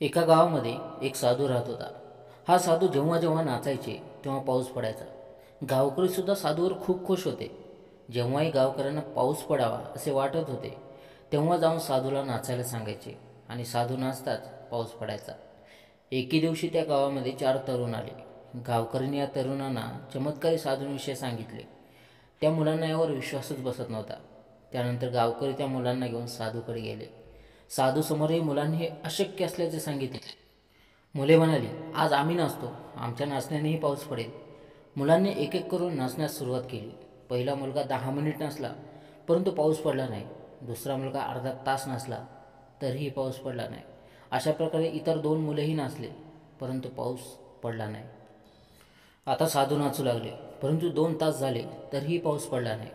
एका गावामध्ये एक साधू राहत होता. हा साधू जेव्हा जेव्हा नाचायचे तेव्हा पाऊस पडायचा. गावकरीसुद्धा साधूवर खूप खुश होते. जेव्हाही गावकऱ्यांना पाऊस पडावा असे वाटत होते तेव्हा जाऊन साधूला नाचायला सांगायचे आणि साधू नाचताच पाऊस पडायचा. एके दिवशी त्या गावामध्ये 4 तरुण आले. गावकऱ्यांनी या तरुणांना चमत्कारी साधूंविषयी सांगितले. त्या मुलांना यावर विश्वासच बसत नव्हता. त्यानंतर गावकरी त्या मुलांना घेऊन साधूकडे गेले. साधूसमोरही मुलांनी हे अशक्य असल्याचे सांगितले. मुले म्हणाली, आज आम्ही नाचतो, आमच्या नाचण्यानेही पाऊस पडेल. मुलांनी एक एक करून नाचण्यास सुरुवात केली. पहिला मुलगा 10 मिनिट नाचला परंतु पाऊस पडला नाही. दुसरा मुलगा अर्धा तास नाचला तरीही पाऊस पडला नाही. अशा प्रकारे इतर 2 मुलेही नाचले परंतु पाऊस पडला नाही. आता साधू नाचू लागले परंतु 2 तास झाले तरीही पाऊस पडला नाही.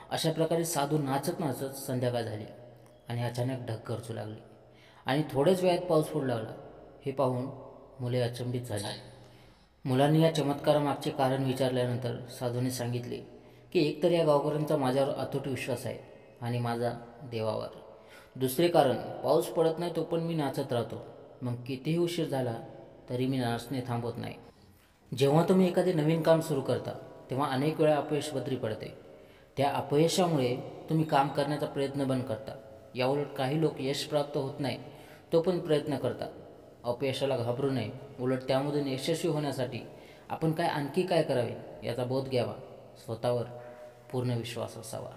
अशा प्रकारे साधू नाचत नाचत संध्याकाळ झाली आणि अचानक ढग गरजू लागले आणि थोड्याच वेळात पाऊस पडू लागला. हे पाहून मुले अचंबित झाली. मुलांनी या चमत्कारामागचे कारण विचारल्यानंतर साधूने सांगितले की एकतर या गावकऱ्यांचा माझ्यावर अतूट विश्वास आहे आणि माझा देवावर. दुसरे कारण, पाऊस पडत नाही तो पण मी नाचत राहतो. मग कितीही उशीर झाला तरी मी नाचणे थांबवत नाही. जेव्हा तुम्ही एखादे नवीन काम सुरू करता तेव्हा अनेक वेळा अपयश पदरी पडते. त्या अपयशामुळे तुम्ही काम करण्याचा प्रयत्न बंद करता. याउलट काही लोक यश प्राप्त होत नाही तो पण प्रयत्न करतात. अपयशाला घाबरू नये, उलट त्यामधून यशस्वी होण्यासाठी आपण आणखी काय करावे याचा बोध घ्यावा. स्वतःवर पूर्ण विश्वास असावा.